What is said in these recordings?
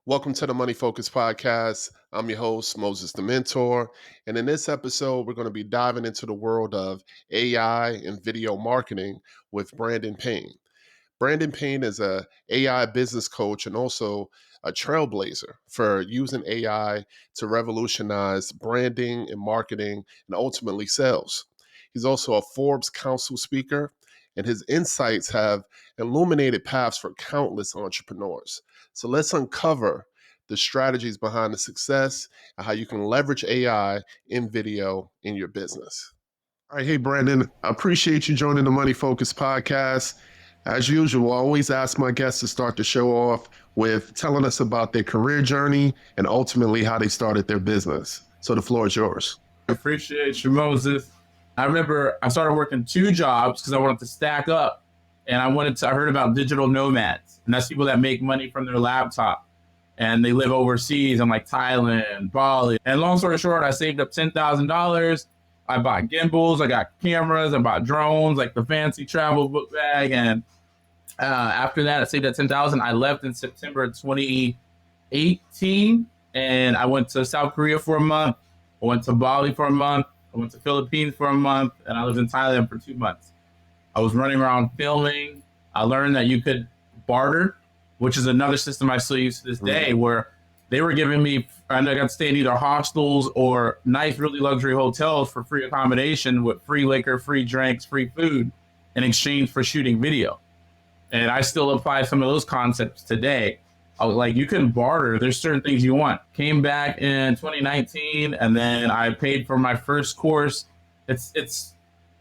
Welcome to the Money Focus Podcast. I'm your host, Moses the Mentor. And in this episode, we're going to be diving into the world of AI and video marketing with Brandan Payne. Brandan Payne is a AI business coach and also a trailblazer for using AI to revolutionize branding and marketing and ultimately sales. He's also a Forbes Council speaker, and his insights have illuminated paths for countless entrepreneurs. So let's uncover the strategies behind the success and how you can leverage AI in video in your business. All right. Hey, Brandan, I appreciate you joining the Money Focus Podcast. As usual, I always ask my guests to start the show off with telling us about their career journey and ultimately how they started their business. So the floor is yours. Appreciate you, Moses. I remember I started working two jobs because I wanted to stack up, and I heard about digital nomads, and that's people that make money from their laptop and they live overseas in like Thailand, Bali. And long story short, I saved up $10,000. I bought gimbals, I got cameras, I bought drones, like the fancy travel book bag. And after that, I saved that $10,000. I left in September 2018, and I went to South Korea for a month. I went to Bali for a month. I went to Philippines for a month, and I lived in Thailand for 2 months. I was running around filming. I learned that you could barter, which is another system I still use to this day, where they were giving me, I got to stay in either hostels or nice, really luxury hotels for free accommodation with free liquor, free drinks, free food in exchange for shooting video. And I still apply some of those concepts today. I was like, you can barter. There's certain things you want. Came back in 2019, and then I paid for my first course. It's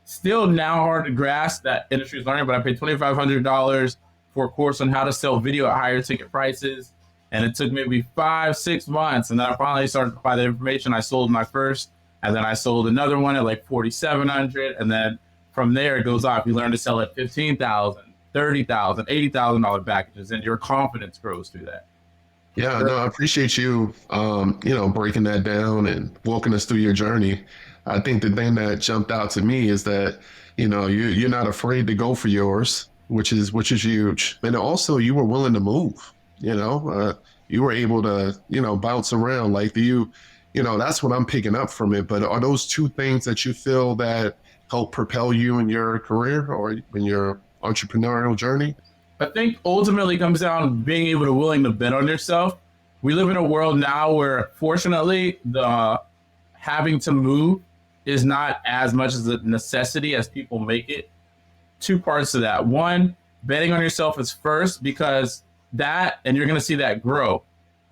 still now hard to grasp that industry is learning, but I paid $2,500 for a course on how to sell video at higher ticket prices. And it took maybe 5-6 months. And then I finally started to buy the information. I sold my first, and then I sold another one at like $4,700. And then from there, it goes off. You learn to sell at $15,000, $30,000, $80,000 packages, and your confidence grows through that. Yeah, no, I appreciate you, breaking that down and walking us through your journey. I think the thing that jumped out to me is that, you're not afraid to go for yours, which is huge. And also you were willing to move, you were able to, bounce around. Like that's what I'm picking up from it. But are those two things that you feel that help propel you in your career or in your entrepreneurial journey? I think ultimately it comes down to being able to willing to bet on yourself. We live in a world now where fortunately the having to move is not as much as a necessity as people make it. Two parts to that. One, betting on yourself is first, because that, and you're going to see that grow.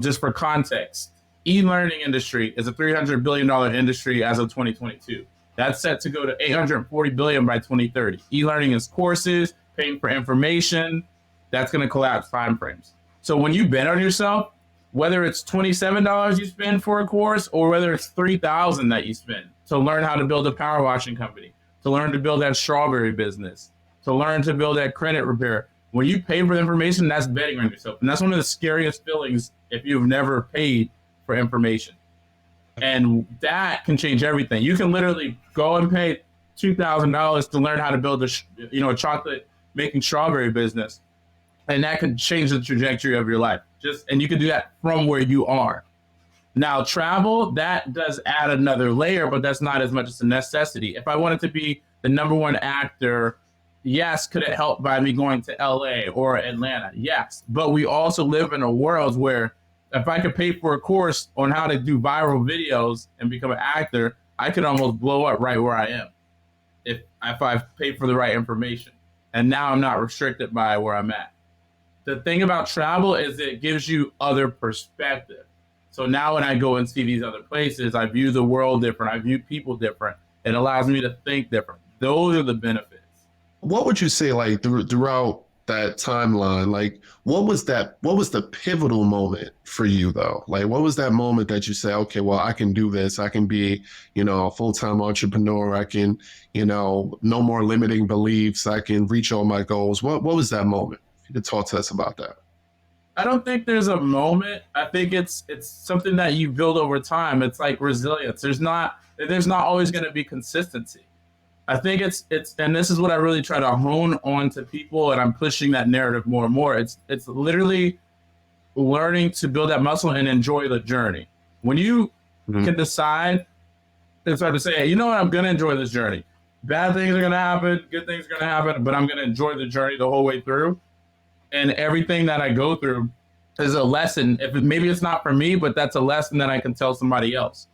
Just for context, e-learning industry is a $300 billion industry as of 2022. That's set to go to $840 billion by 2030. E-learning is courses, paying for information. That's going to collapse timeframes. So when you bet on yourself, whether it's $27 you spend for a course or whether it's $3,000 that you spend to learn how to build a power washing company, to learn to build that strawberry business, to learn to build that credit repair, when you pay for the information, that's betting on yourself. And that's one of the scariest feelings if you've never paid for information. And that can change everything. You can literally go and pay $2,000 to learn how to build a chocolate making strawberry business. And that could change the trajectory of your life. And you can do that from where you are. Now, travel, that does add another layer, but that's not as much as a necessity. If I wanted to be the number one actor, yes, could it help by me going to LA or Atlanta? Yes. But we also live in a world where if I could pay for a course on how to do viral videos and become an actor, I could almost blow up right where I am if I paid for the right information. And now I'm not restricted by where I'm at. The thing about travel is it gives you other perspective. So now when I go and see these other places, I view the world different. I view people different. It allows me to think different. Those are the benefits. What would you say, like throughout that timeline, like what was the pivotal moment for you though? Like what was that moment that you say, okay, well, I can do this. I can be, a full-time entrepreneur. I can, no more limiting beliefs. I can reach all my goals. What was that moment? If you could talk to us about that. I don't think there's a moment. I think it's something that you build over time. It's like resilience. There's not always going to be consistency. I think it's and this is what I really try to hone on to people, and I'm pushing that narrative more and more. It's literally learning to build that muscle and enjoy the journey. When you can decide and start to say, hey, you know what, I'm going to enjoy this journey. Bad things are going to happen, good things are going to happen, but I'm going to enjoy the journey the whole way through. And everything that I go through is a lesson. Maybe it's not for me, but that's a lesson that I can tell somebody else.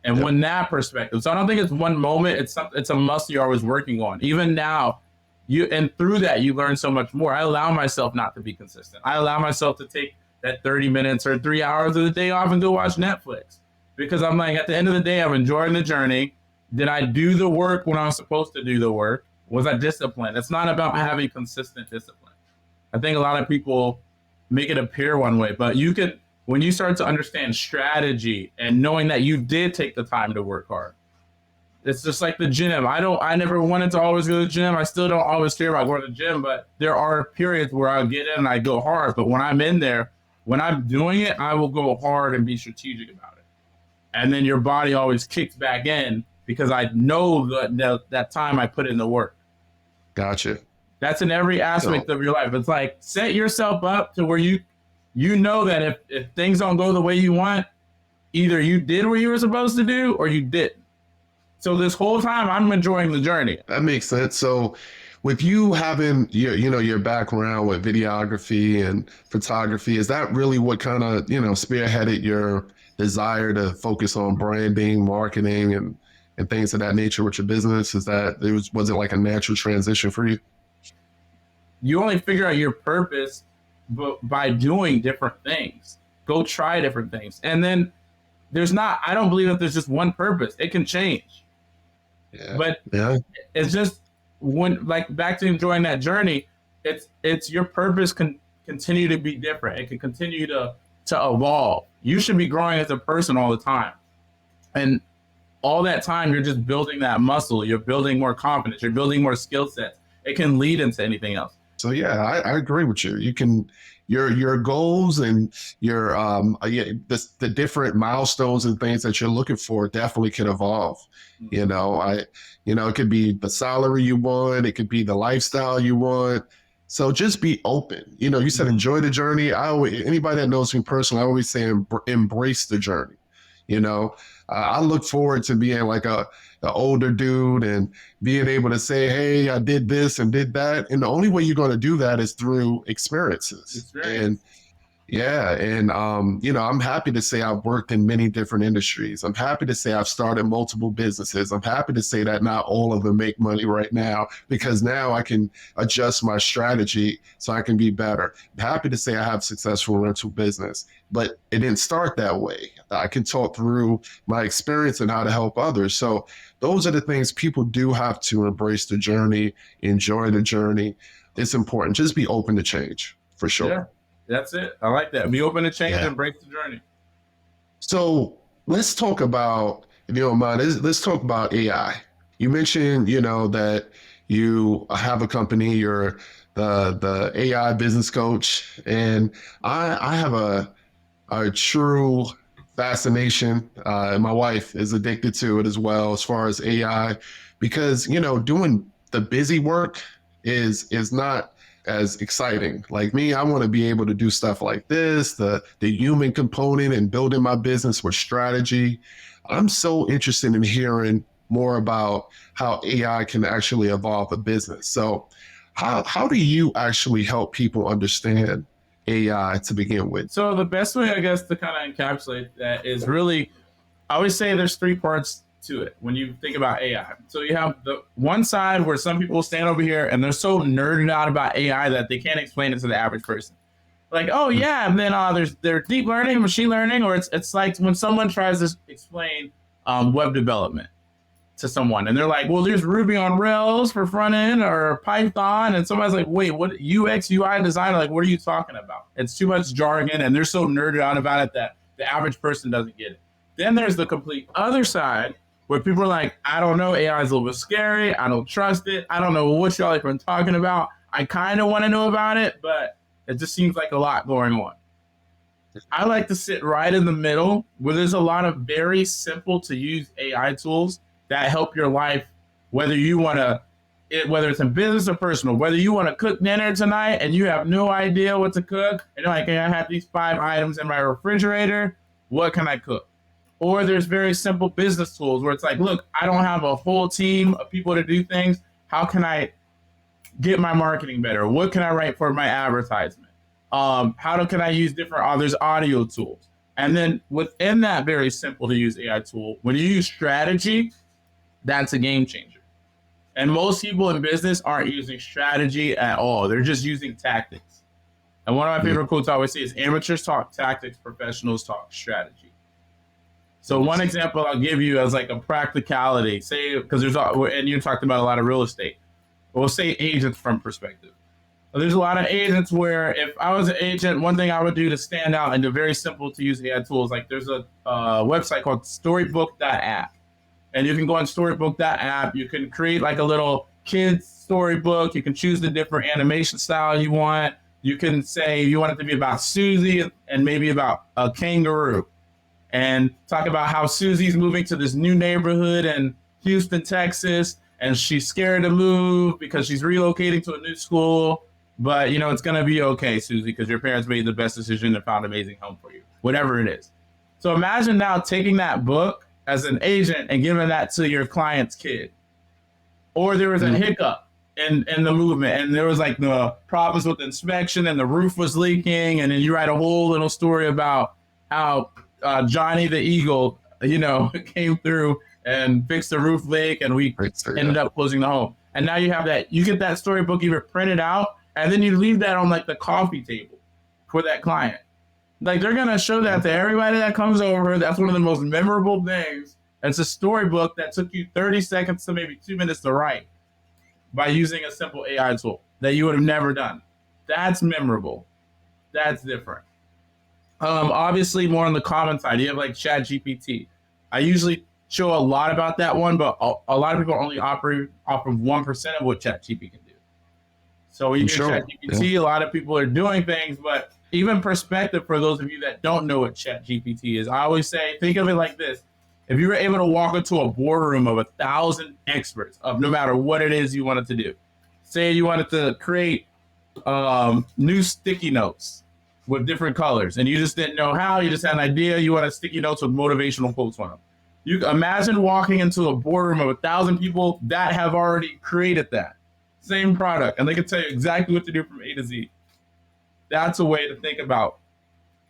And when that perspective, so I don't think it's one moment. It's a muscle you're always working on. Even now, through that you learn so much more. I allow myself not to be consistent. I allow myself to take that 30 minutes or 3 hours of the day off and go watch Netflix because I'm like, at the end of the day, I'm enjoying the journey. Did I do the work when I was supposed to do the work? Was I disciplined? It's not about having consistent discipline. I think a lot of people make it appear one way, but you could, when you start to understand strategy and knowing that you did take the time to work hard. It's just like the gym. I never wanted to always go to the gym. I still don't always care about going to the gym, but there are periods where I'll get in and I go hard. But when I'm in there, when I'm doing it, I will go hard and be strategic about it. And then your body always kicks back in because I know that time I put in the work. Gotcha. That's in every aspect of your life. It's like set yourself up to where you know that if things don't go the way you want, either you did what you were supposed to do or you didn't. So this whole time I'm enjoying the journey. That makes sense. So with you having your background with videography and photography, is that really what kind of, spearheaded your desire to focus on branding, marketing, and things of that nature with your business? Was it like a natural transition for you? You only figure out your purpose by doing different things. Go try different things. And then I don't believe that there's just one purpose. It can change. Yeah. But it's just back to enjoying that journey, it's your purpose can continue to be different. It can continue to evolve. You should be growing as a person all the time. And all that time you're just building that muscle, you're building more confidence, you're building more skill sets. It can lead into anything else. So yeah, I agree with you. You can your goals and your the different milestones and things that you're looking for definitely can evolve. Mm-hmm. It could be the salary you want, it could be the lifestyle you want. So just be open. You said enjoy the journey. Anybody that knows me personally, I always say embrace the journey. I look forward to being like an older dude and being able to say, hey, I did this and did that. And the only way you're going to do that is through experiences. And I'm happy to say I've worked in many different industries. I'm happy to say I've started multiple businesses. I'm happy to say that not all of them make money right now, because now I can adjust my strategy so I can be better. I'm happy to say I have successful rental business, but it didn't start that way. I can talk through my experience and how to help others. So those are the things people do have to embrace the journey, enjoy the journey. It's important. Just be open to change, for sure. Yeah. That's it. I like that. Be open to change and embrace the journey. So let's talk about, if you don't mind, let's talk about AI. You mentioned, that you have a company, you're the AI business coach, and I have a true fascination, and my wife is addicted to it as well, as far as AI, because, doing the busy work is not as exciting. Like me, I want to be able to do stuff like this, the human component and building my business with strategy. I'm so interested in hearing more about how AI can actually evolve a business. So how do you actually help people understand AI to begin with? So the best way, I guess, to kind of encapsulate that is really, I always say there's three parts to it when you think about AI. So you have the one side where some people stand over here and they're so nerded out about AI that they can't explain it to the average person. Like, oh yeah, and then there's deep learning, machine learning, or it's like when someone tries to explain web development to someone and they're like, well, there's Ruby on Rails for front end or Python, and somebody's like, wait, what, UX UI designer? Like, what are you talking about? It's too much jargon, and they're so nerded out about it that the average person doesn't get it. Then there's the complete other side where people are like, I don't know, AI is a little bit scary. I don't trust it. I don't know what y'all are talking about. I kind of want to know about it, but it just seems like a lot going on. I like to sit right in the middle where there's a lot of very simple to use AI tools that help your life, whether you want to whether it's in business or personal, whether you want to cook dinner tonight and you have no idea what to cook, and you're like, hey, I have these 5 items in my refrigerator, what can I cook? Or there's very simple business tools where it's like, look, I don't have a whole team of people to do things. How can I get my marketing better? What can I write for my advertisement? Can I use different there's audio tools? And then within that very simple to use AI tool, when you use strategy, that's a game changer. And most people in business aren't using strategy at all. They're just using tactics. And one of my favorite quotes I always say is amateurs talk tactics, professionals talk strategy. So one example I'll give you as like a practicality, say, because and you talked about a lot of real estate. We'll say agents from perspective. There's a lot of agents where if I was an agent, one thing I would do to stand out and do very simple to use AI tools, like there's a website called storybook.app. And you can go on storybook.app. You can create like a little kid's storybook. You can choose the different animation style you want. You can say you want it to be about Susie and maybe about a kangaroo. And talk about how Susie's moving to this new neighborhood in Houston, Texas. And she's scared to move because she's relocating to a new school. But, it's going to be okay, Susie, because your parents made the best decision and found an amazing home for you, whatever it is. So imagine now taking that book as an agent and giving that to your client's kid. Or there was a hiccup in the movement, and there was like the problems with the inspection and the roof was leaking. And then you write a whole little story about how Johnny the Eagle, came through and fixed the roof leak, and we ended up closing the home. And now you have that. You get that storybook either printed out, and then you leave that on like the coffee table for that client. Like they're gonna show that to everybody that comes over. That's one of the most memorable things. It's a storybook that took you 30 seconds to maybe 2 minutes to write by using a simple AI tool that you would have never done. That's memorable. That's different. Obviously, more on the common side, you have like ChatGPT. I usually show a lot about that one, but a lot of people only operate off of 1% of what ChatGPT can do. So when you use ChatGPT, a lot of people are doing things, but even perspective for those of you that don't know what ChatGPT is, I always say, think of it like this. If you were able to walk into a boardroom of 1,000 experts of no matter what it is you wanted to do, say you wanted to create new sticky notes with different colors, and you just didn't know how, you just had an idea, you wanted sticky notes with motivational quotes on them. You imagine walking into a boardroom of 1,000 people that have already created that same product, and they can tell you exactly what to do from A to Z. That's a way to think about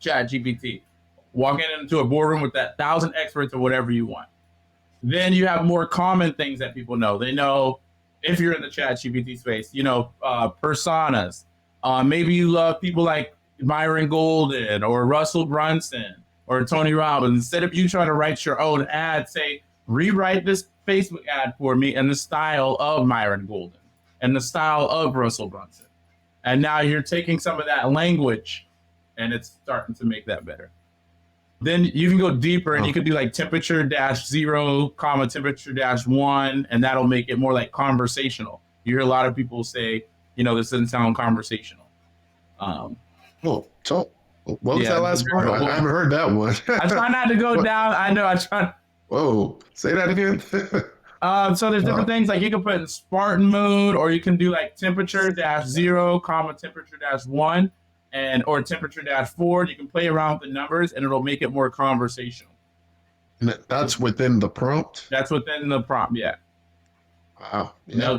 ChatGPT. Walking into a boardroom with that 1,000 experts or whatever you want. Then you have more common things that people know. They know if you're in the ChatGPT space, personas. Maybe you love people like Myron Golden or Russell Brunson or Tony Robbins. Instead of you trying to write your own ad, say, rewrite this Facebook ad for me in the style of Myron Golden and the style of Russell Brunson. And now you're taking some of that language and it's starting to make that better. Then you can go deeper and you can do like temperature -0, temperature -1, and that'll make it more like conversational. You hear a lot of people say, this doesn't sound conversational. What was that last part? I haven't heard that one. I try not to go down. I know. I try. Whoa, say that again. So there's different things like you can put in Spartan mode, or you can do like temperature -0, temperature -1. Or temperature -4, you can play around with the numbers and it'll make it more conversational. And that's within the prompt? That's within the prompt, yeah. Wow. Yeah.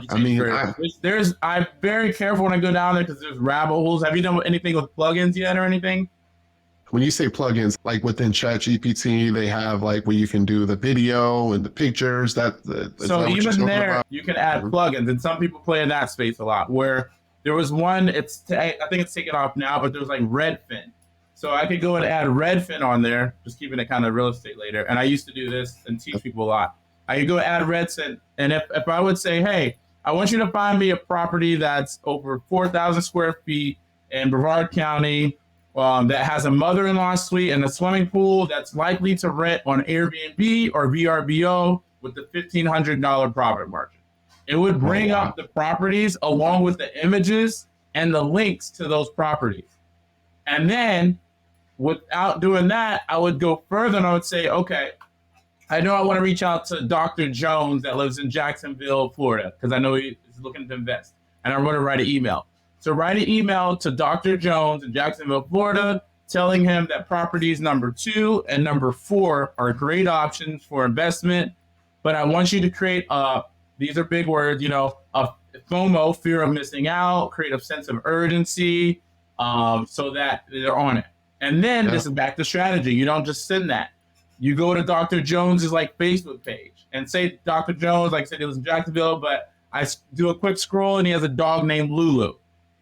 I'm very careful when I go down there because there's rabbit holes. Have you done anything with plugins yet or anything? When you say plugins, like within ChatGPT, they have like where you can do the video and the pictures. So even there, you can add plugins, and some people play in that space a lot where there was one, I think it's taken off now, but there was like Redfin. So I could go and add Redfin on there, just keeping it kind of real estate later. And I used to do this and teach people a lot. I could go add Redfin. And if I would say, hey, I want you to find me a property that's over 4,000 square feet in Brevard County that has a mother-in-law suite and a swimming pool that's likely to rent on Airbnb or VRBO with the $1,500 profit margin. It would bring up the properties along with the images and the links to those properties. And then without doing that, I would go further and I would say, okay, I know I want to reach out to Dr. Jones that lives in Jacksonville, Florida, because I know he's looking to invest. And I want to write an email. So write an email to Dr. Jones in Jacksonville, Florida, telling him that properties number 2 and number 4 are great options for investment. But I want you to create these are big words, a FOMO, fear of missing out, create a sense of urgency, so that they're on it. And then this is back to strategy. You don't just send that. You go to Dr. Jones's Facebook page and say, Dr. Jones, like I said, he was in Jacksonville, but I do a quick scroll and he has a dog named Lulu.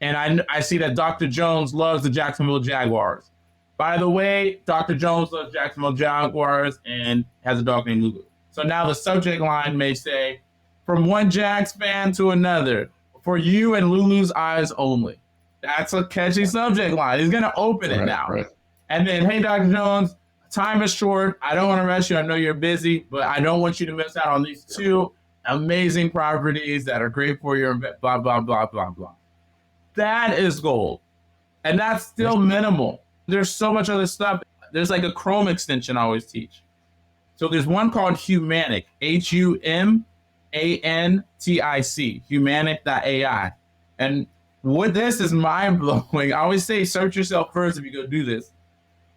And I see that Dr. Jones loves the Jacksonville Jaguars. By the way, Dr. Jones loves Jacksonville Jaguars and has a dog named Lulu. So now the subject line may say, from one Jags fan to another, for you and Lulu's eyes only. That's a catchy subject line. He's going to open it now. Right. And then, hey, Dr. Jones, time is short. I don't want to rush you. I know you're busy, but I don't want you to miss out on these 2 amazing properties that are great for your blah, blah, blah, blah, blah. That is gold. And that's still minimal. There's so much other stuff. There's like a Chrome extension I always teach. So there's one called Humanic, HUMANTIC, Humanic.ai. And what this is mind-blowing. I always say search yourself first if you go do this.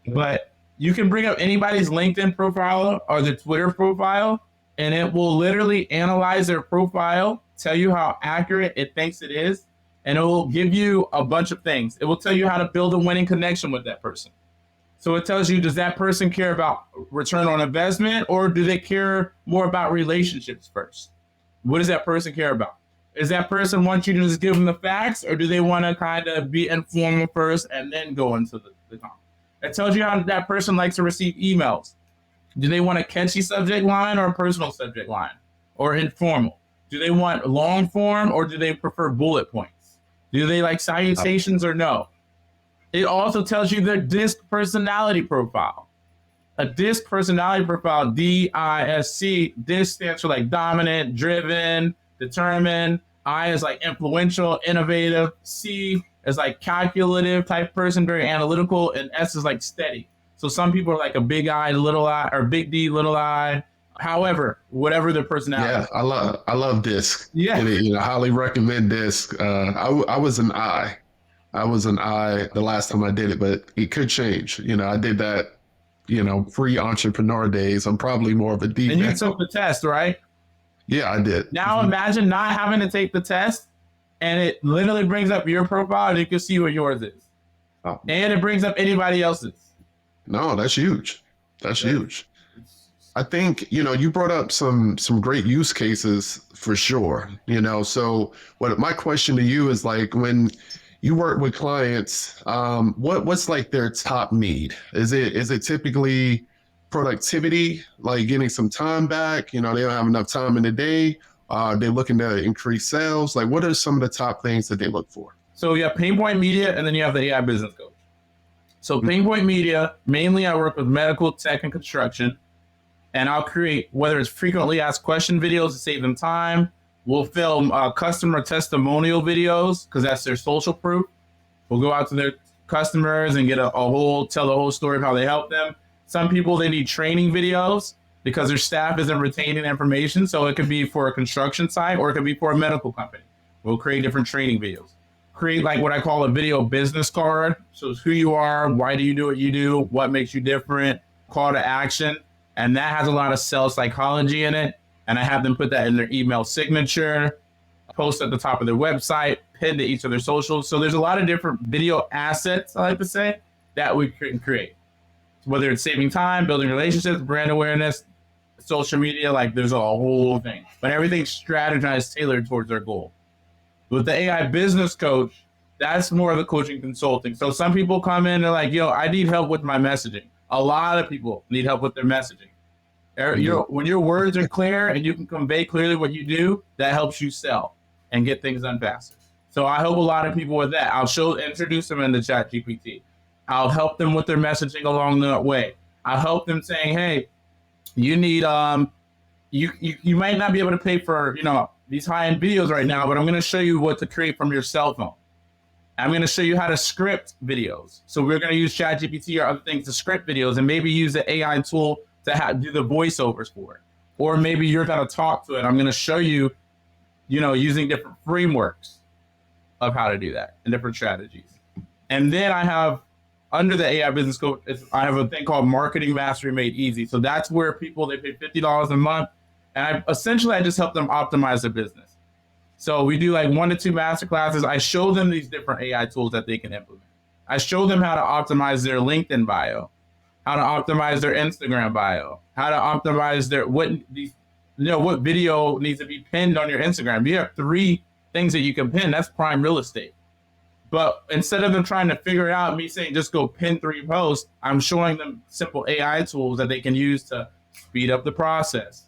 But you can bring up anybody's LinkedIn profile or their Twitter profile, and it will literally analyze their profile, tell you how accurate it thinks it is, and it will give you a bunch of things. It will tell you how to build a winning connection with that person. So it tells you, does that person care about return on investment, or do they care more about relationships first? What does that person care about? Does that person want you to just give them the facts, or do they want to kind of be informal first and then go into the conversation? It tells you how that person likes to receive emails. Do they want a catchy subject line or a personal subject line, or informal? Do they want long form, or do they prefer bullet points? Do they like salutations or no? It also tells you their DISC personality profile. A DISC personality profile, DISC, DISC stands for like dominant, driven, determined. I is like influential, innovative. C is like calculative type person, very analytical, and S is like steady. So some people are like a big I, little I, or big D, little I. However, whatever their personality. Yeah, I love DISC. Yeah, and, I highly recommend DISC. I was an I. I was an I the last time I did it, but it could change. I did that. Pre-entrepreneur days. I'm probably more of a D. And you took the test, right? Yeah, I did. Now imagine not having to take the test, and it literally brings up your profile, and you can see what yours is. Oh. And it brings up anybody else's. No, that's huge. That's huge. I think, you brought up some great use cases for sure. So my question to you is like, when you work with clients, what's like their top need? Is it typically productivity, like getting some time back? They don't have enough time in the day. They're looking to increase sales. Like, what are some of the top things that they look for? So you have Payne Media, and then you have the AI business coach. So Payne Media, mainly I work with medical, tech, and construction. And I'll create, whether it's frequently asked question videos to save them time. We'll film customer testimonial videos because that's their social proof. We'll go out to their customers and get tell the whole story of how they help them. Some people, they need training videos because their staff isn't retaining information. So it could be for a construction site or it could be for a medical company. We'll create different training videos. Create like what I call a video business card. So it's who you are, why do you do what you do, what makes you different, call to action. And that has a lot of sales psychology in it. And I have them put that in their email signature, post at the top of their website, pin to each of their socials. So there's a lot of different video assets, I like to say, that we can create. Whether it's saving time, building relationships, brand awareness, social media, like there's a whole thing. But everything's strategized, tailored towards their goal. With the AI business coach, that's more of the coaching consulting. So some people come in and they're like, I need help with my messaging. A lot of people need help with their messaging. When your words are clear and you can convey clearly what you do, that helps you sell and get things done faster. So I help a lot of people with that. I'll introduce them into ChatGPT. I'll help them with their messaging along the way. I'll help them saying, hey, you need you might not be able to pay for these high-end videos right now, but I'm going to show you what to create from your cell phone. I'm going to show you how to script videos. So we're going to use ChatGPT or other things to script videos and maybe use the AI tool to do the voiceovers for it. Or maybe you're going to talk to it. I'm going to show you, using different frameworks of how to do that and different strategies. And then I have, under the AI business coach, I have a thing called Marketing Mastery Made Easy. So that's where they pay $50 a month. And I just help them optimize their business. So we do like 1 to 2 master classes. I show them these different AI tools that they can implement. I show them how to optimize their LinkedIn bio, how to optimize their Instagram bio, how to optimize what video needs to be pinned on your Instagram. You have 3 things that you can pin. That's prime real estate. But instead of them trying to figure it out, me saying just go pin 3 posts, I'm showing them simple AI tools that they can use to speed up the process,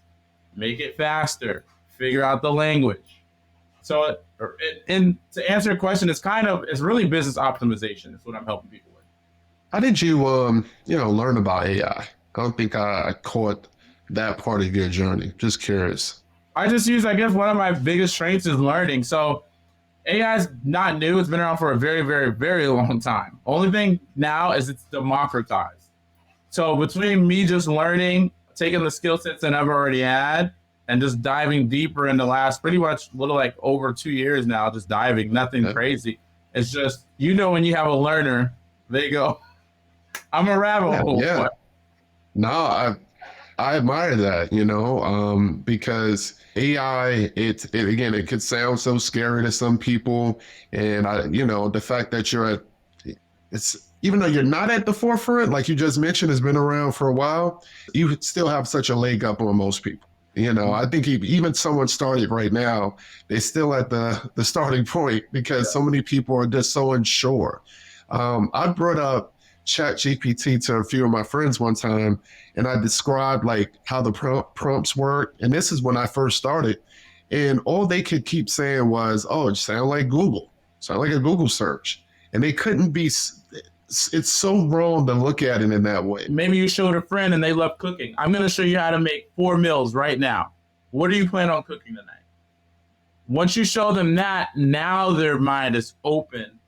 make it faster, figure out the language. So, and to answer your question, it's really business optimization. Is what I'm helping people with. How did you, learn about AI? I don't think I caught that part of your journey. Just curious. I guess one of my biggest strengths is learning. So AI is not new. It's been around for a very, very, very long time. Only thing now is it's democratized. So between me just learning, taking the skill sets that I've already had, and just diving deeper in the last pretty much like over 2 years now, just diving, nothing crazy. It's just, when you have a learner, they go, I'm a rabbit hole. Yeah. No, I admire that, because AI, it could sound so scary to some people. And the fact that even though you're not at the forefront, like you just mentioned, has been around for a while, you still have such a leg up on most people. I think even someone started right now, they're still at the starting point because so many people are just so unsure. I brought up ChatGPT to a few of my friends one time, and I described like how the prompts work. And this is when I first started. And all they could keep saying was, oh, it sounds like Google, sound like a Google search. And they couldn't be, it's so wrong to look at it in that way. Maybe you showed a friend and they love cooking. I'm going to show you how to make 4 meals right now. What do you plan on cooking tonight? Once you show them that, now their mind is open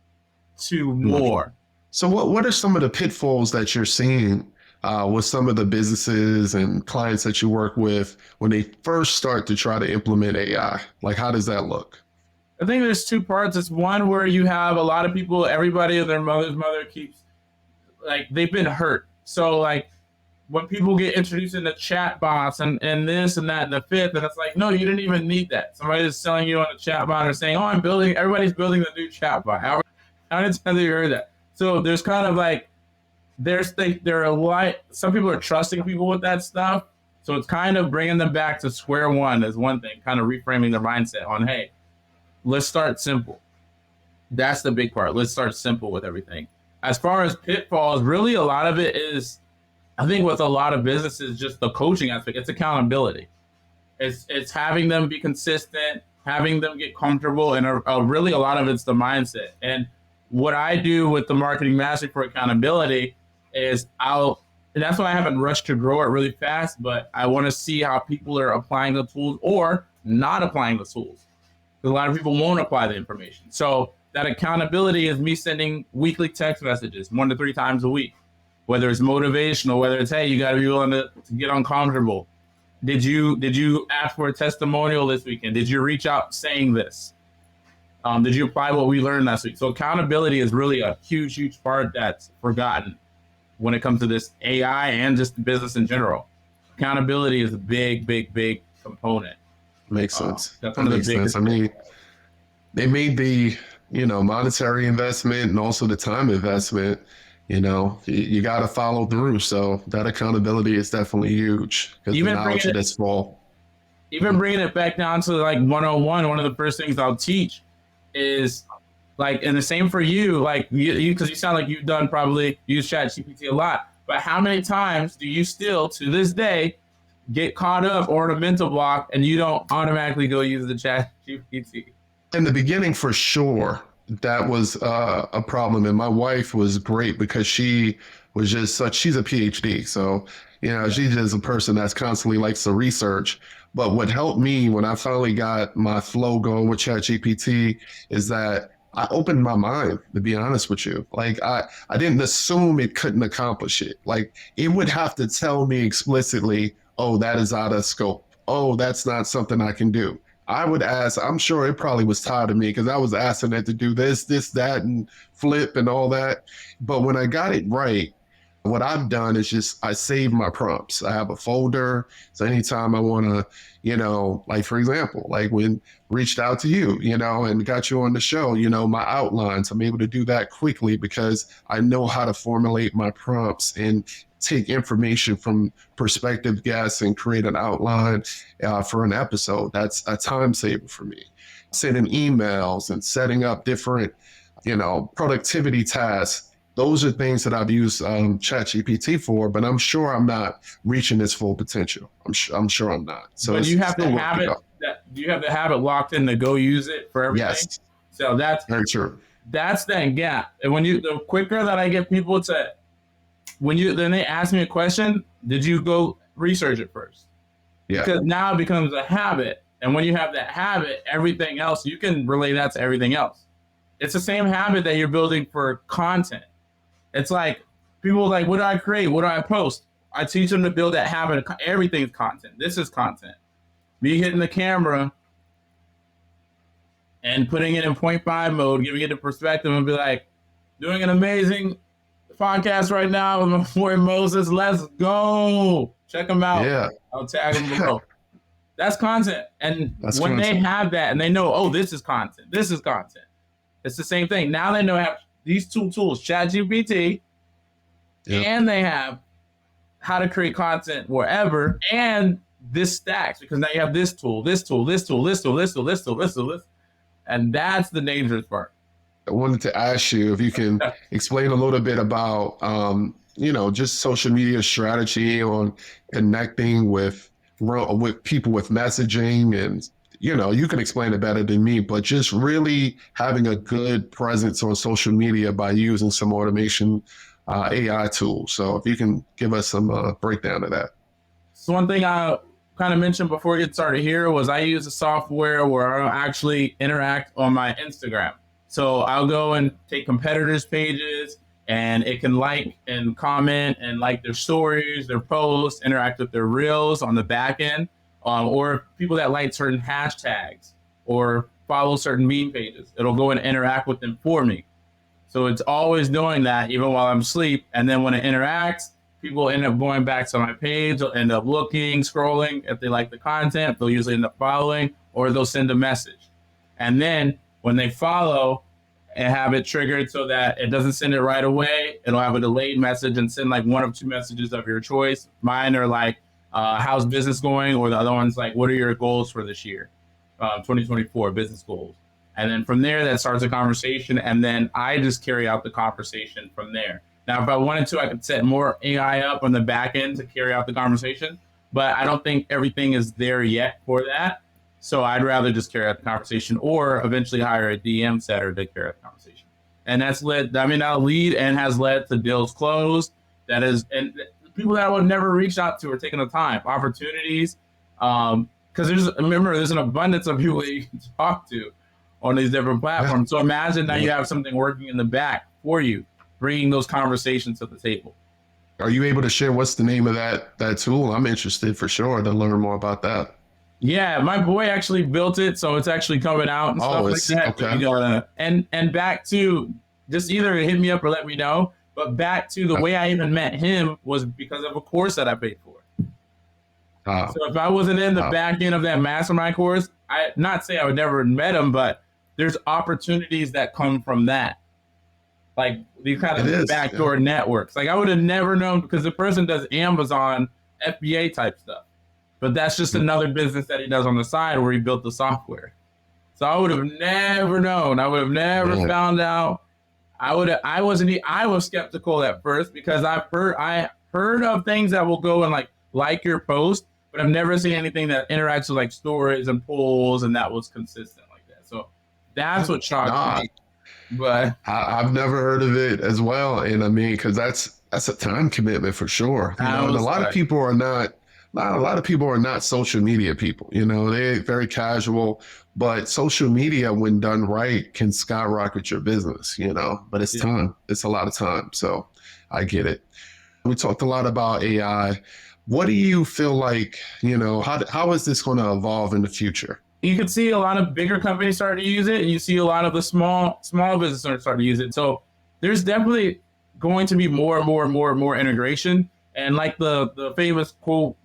to more. So what are some of the pitfalls that you're seeing with some of the businesses and clients that you work with when they first start to try to implement AI? Like, how does that look? I think there's 2 parts. It's one where you have a lot of people, everybody and their mother's mother keeps, like, they've been hurt. So, like, when people get introduced into chat bots and this and that and the fifth, and it's like, no, you didn't even need that. Somebody's selling you on a chat bot or saying, oh, everybody's building the new chat bot. How many times have you heard that? So there's kind of like, some people are trusting people with that stuff. So it's kind of bringing them back to square one is one thing, kind of reframing their mindset on, hey, let's start simple. That's the big part. Let's start simple with everything. As far as pitfalls, really a lot of it is, I think with a lot of businesses, just the coaching aspect. It's accountability. It's having them be consistent, having them get comfortable, and really a lot of it's the mindset. And what I do with the Marketing Mastery for accountability is and that's why I haven't rushed to grow it really fast, but I want to see how people are applying the tools or not applying the tools. A lot of people won't apply the information. So that accountability is me sending weekly text messages 1 to 3 times a week, whether it's motivational, whether it's, hey, you got to be willing to get uncomfortable. Did you ask for a testimonial this weekend? Did you reach out saying this? Did you apply what we learned last week? So accountability is really a huge, huge part that's forgotten when it comes to this AI and just business in general. Accountability is a big, big, big component. Makes sense. That's one of the biggest. I mean, they made the monetary investment and also the time investment. You got to follow through. So that accountability is definitely huge because the knowledge of this fall. Even bringing it back down to like 101, one of the first things I'll teach is like, and the same for you, like you because you sound like you've probably used ChatGPT a lot. But how many times do you still, to this day, get caught up or in a mental block and you don't automatically go use the ChatGPT? In the beginning, for sure, that was a problem. And my wife was great because she was she's a PhD. So, she's just a person that's constantly likes to research. But what helped me when I finally got my flow going with ChatGPT is that I opened my mind, to be honest with you. Like I didn't assume it couldn't accomplish it. Like it would have to tell me explicitly, oh, that is out of scope. Oh, that's not something I can do. I would ask, I'm sure it probably was tired of me because I was asking it to do this, that, and flip and all that. But when I got it right, what I've done is just I save my prompts. I have a folder. So anytime I want to, like for example, like when reached out to you, and got you on the show, my outlines, I'm able to do that quickly because I know how to formulate my prompts and take information from prospective guests and create an outline for an episode. That's a time saver for me. Sending emails and setting up different, productivity tasks. Those are things that I've used ChatGPT for, but I'm sure I'm not reaching its full potential. I'm sure I'm not. So But it's you have to still have working it. out. Do you have to have it locked in to go use it for everything? Yes, So very true. that's that gap. And the quicker that I get people to then they ask me a question, did you go research it first? Yeah, Because now it becomes a habit. And when you have that habit, everything else, you can relate that to everything else. It's the same habit that you're building for content. It's like people are like, what do I create? What do I post? I teach them to build that habit. Everything's content. This is content. Me hitting the camera and putting it in 0.5 mode, giving it a perspective and be like, doing an amazing podcast right now with my boy Moses. Let's go. Check him out. yeah, I'll tag him below. That's content. And that's when they content. have that and they know, oh, this is content. This is content. It's the same thing. Now they know have these two tools, ChatGPT, Yep. and they have how to create content wherever, and this stacks because now you have this tool, this tool, this tool, this tool, this tool, this tool, this tool, this, and that's the dangerous part. I wanted to ask you if you can explain a little bit about, just social media strategy on connecting with people with messaging, and you can explain it better than me, but just really having a good presence on social media by using some automation AI tools. So if you can give us some breakdown of that. So one thing I kind of mentioned before we get started here was I use a software where I'll actually interact on my Instagram. So I'll go and take competitors' pages and it can like and comment and like their stories, their posts, interact with their reels on the back end, or people that like certain hashtags or follow certain meme pages. It'll go and interact with them for me. So it's always doing that even while I'm asleep. And then when it interacts, people end up going back to my page. They'll end up looking, scrolling. If they like the content, they'll usually end up following or they'll send a message. And then when they follow and have it triggered so that it doesn't send it right away, it'll have a delayed message and send like one of two messages of your choice. Mine are like, how's business going? Or the other one's like, what are your goals for this year? 2024 business goals. And then from there, that starts a conversation. And then I just carry out the conversation from there. Now, if I wanted to, I could set more AI up on the back end to carry out the conversation. But I don't think everything is there yet for that. So I'd rather just carry out the conversation or eventually hire a DM setter to carry out the conversation. And that's that'll lead and has led to deals closed. That is, and people that I would never reach out to are taking the time, opportunities. Because there's an abundance of people that you can talk to on these different platforms. So imagine now you have something working in the back for you, bringing those conversations to the table. Are you able to share what's the name of that tool? I'm interested for sure to learn more about that. Yeah, my boy actually built it, so it's actually coming out and stuff like that. Okay. You gotta, and back to just either hit me up or let me know. But back to the way I even met him was because of a course that I paid for. So if I wasn't in the back end of that mastermind course, I not say I would never have met him, but there's opportunities that come from that. Like these kind of backdoor networks. Like I would have never known because the person does Amazon FBA type stuff. But that's just another business that he does on the side where he built the software. So I would have never known. I would have never found out. I was skeptical at first because I heard of things that will go and like your post, but I've never seen anything that interacts with like stories and polls and that was consistent like that. So that's what shocked me. But I've never heard of it as well. And I mean, because that's a time commitment for sure. And a lot of people are not a lot of people are not social media people. They're very casual, but social media, when done right, can skyrocket your business. But it's Yeah. time. It's a lot of time. So I get it. We talked a lot about AI. What do you feel like, how is this going to evolve in the future? You can see a lot of bigger companies start to use it, and you see a lot of the small business owners start to use it. So there's definitely going to be more and more and more and more integration. And like the famous quote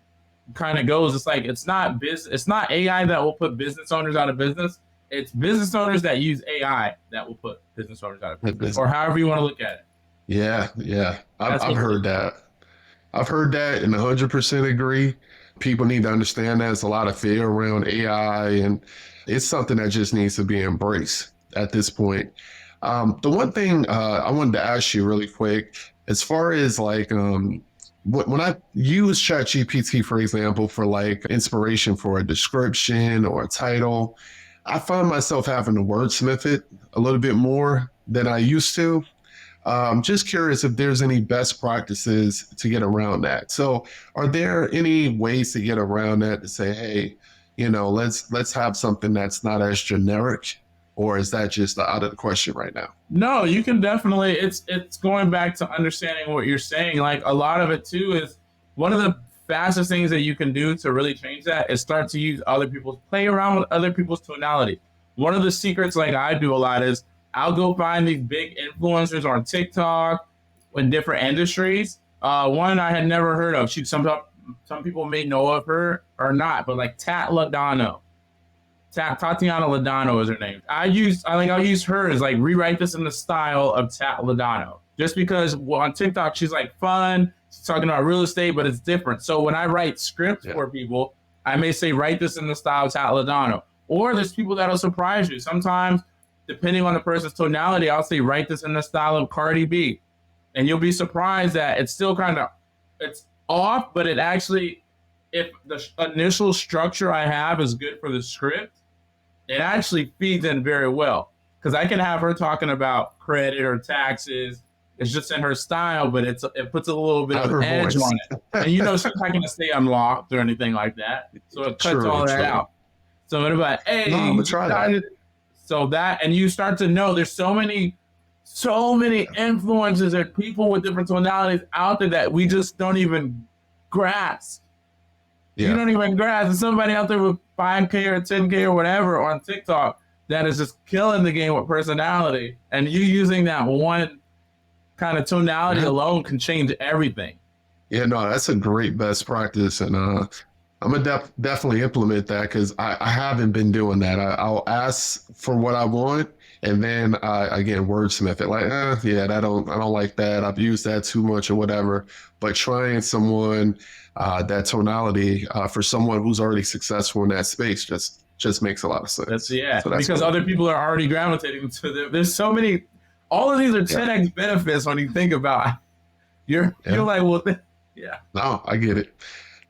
kind of goes, it's not AI that will put business owners out of business. It's business owners that use AI that will put business owners out of business, or however you want to look at it. Yeah, yeah. I've, That's I've what it heard is. that. I've heard that and 100% agree. People need to understand that there's a lot of fear around AI, and it's something that just needs to be embraced at this point. The one thing I wanted to ask you really quick, as far as like, when I use ChatGPT, for example, for like inspiration for a description or a title, I find myself having to wordsmith it a little bit more than I used to. Just curious if there's any best practices to get around that. So, are there any ways to get around that to say, hey, let's have something that's not as generic, or is that just out of the question right now? No, you can definitely. It's going back to understanding what you're saying. Like a lot of it too is one of the fastest things that you can do to really change that is start to use other people's play around with other people's tonality. One of the secrets, like I do a lot, is I'll go find these big influencers on TikTok in different industries. One I had never heard of. Some people may know of her or not, but like Tat Ladano. Tatiana Ladano is her name. I'll use her as like rewrite this in the style of Tat Ladano. Just because on TikTok she's like fun, she's talking about real estate, but it's different. So when I write scripts Yeah. for people, I may say write this in the style of Tat Ladano. Or there's people that'll surprise you. Sometimes, depending on the person's tonality, I'll say write this in the style of Cardi B, and you'll be surprised that it's still kind of it's off, but it actually, if the initial structure I have is good for the script, it actually feeds in very well because I can have her talking about credit or taxes. It's just in her style, but it puts a little bit Not of her edge voice. on it. And she's not going to stay unlocked or anything like that. So it cuts True, all that true. out. So it's about, No, hey, I'm gonna you try that. guys, so that, and you start to know there's so many influences and people with different tonalities out there that we just don't even grasp. You Yeah. don't even grasp. There's somebody out there with 5K or 10K or whatever on TikTok that is just killing the game with personality. And you using that one kind of tonality Yeah. alone can change everything. Yeah, no, that's a great best practice. And I'm gonna definitely implement that because I haven't been doing that. I'll ask for what I want, and then again wordsmith it like, yeah, I don't like that. I've used that too much or whatever. But trying someone that tonality for someone who's already successful in that space just makes a lot of That's sense. yeah, So that's because cool. other people are already gravitating to them. There's so many. All of these are Yeah, 10x benefits when you think about. You're yeah. like, well, yeah. No, I get it.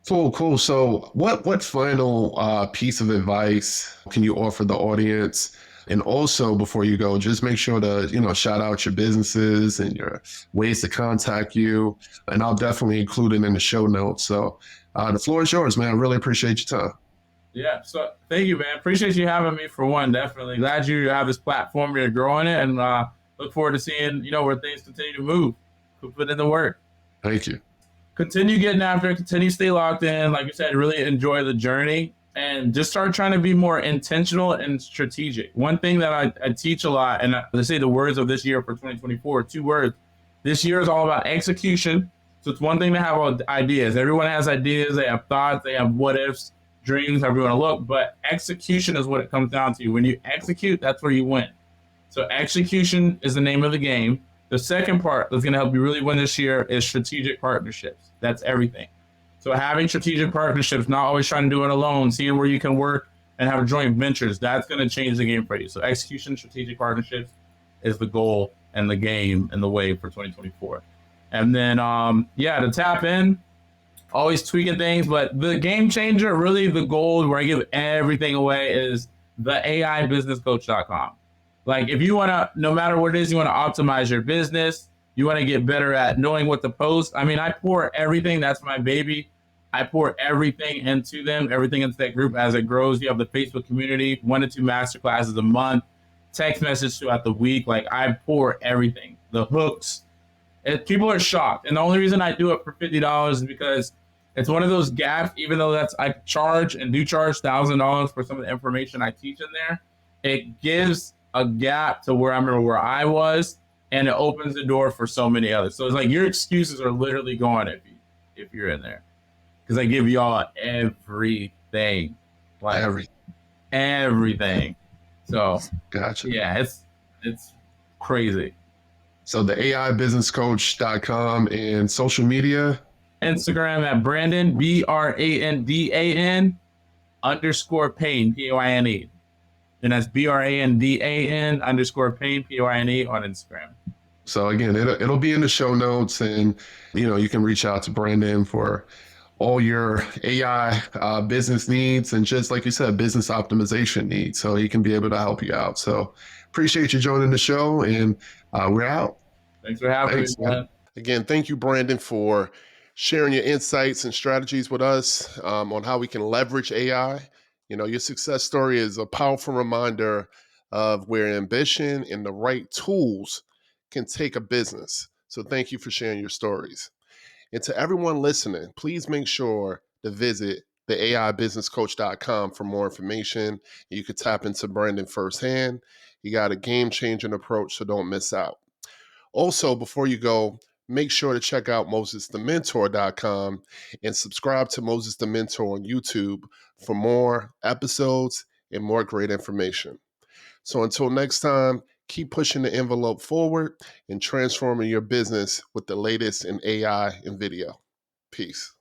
Cool, cool. So, what final piece of advice can you offer the audience? And also, before you go, just make sure to shout out your businesses and your ways to contact you, and I'll definitely include it in the show notes. So, the floor is yours, man. I really appreciate your time. Yeah. So thank you, man. Appreciate you having me for one. Definitely glad you have this platform. You're growing it, and look forward to seeing where things continue to move. Put in the work. Thank you. Continue getting after it. Continue to stay locked in. Like you said, really enjoy the journey, and just start trying to be more intentional and strategic. One thing that I teach a lot, and I say the words of this year for 2024, two words. This year is all about execution. So it's one thing to have ideas. Everyone has ideas. They have thoughts. They have what ifs, dreams, however you want to look. But execution is what it comes down to. When you execute, that's where you win. So execution is the name of the game. The second part that's going to help you really win this year is strategic partnerships. That's everything. So having strategic partnerships, not always trying to do it alone, seeing where you can work and have joint ventures, that's going to change the game for you. So execution, strategic partnerships is the goal and the game and the way for 2024. And then, to tap in, always tweaking things. But the game changer, really the goal where I give everything away is the AIbusinesscoach.com. Like if you want to, no matter what it is, you want to optimize your business, you want to get better at knowing what to post. I mean, I pour everything. That's my baby. I pour everything into them, everything into that group as it grows. You have the Facebook community, 1 to 2 masterclasses a month, text message throughout the week. Like I pour everything, the hooks. People are shocked, and the only reason I do it for $50 is because it's one of those gaps. Even though I charge and do charge $1,000 for some of the information I teach in there, it gives a gap to where I remember where I was, and it opens the door for so many others. So it's like your excuses are literally gone if you're in there because I give y'all everything, like Every everything. So Gotcha. yeah, it's crazy. So the AIbusinesscoach.com and social media. Instagram at Brandan BRANDAN underscore Payne PAYNE, and that's BRANDAN underscore Payne PAYNE on Instagram. So again, it'll be in the show notes, and you can reach out to Brandan for all your AI business needs, and just like you said, business optimization needs. So he can be able to help you out. So appreciate you joining the show, and we're out. Thanks for having me, Thanks, man. man. Again, thank you, Brandan, for sharing your insights and strategies with us on how we can leverage AI. Your success story is a powerful reminder of where ambition and the right tools can take a business. So thank you for sharing your stories. And to everyone listening, please make sure to visit the AIbusinesscoach.com for more information. You could tap into Brandan firsthand. He got a game-changing approach, so don't miss out. Also, before you go, make sure to check out MosesTheMentor.com and subscribe to Moses the Mentor on YouTube for more episodes and more great information. So until next time, keep pushing the envelope forward and transforming your business with the latest in AI and video. Peace.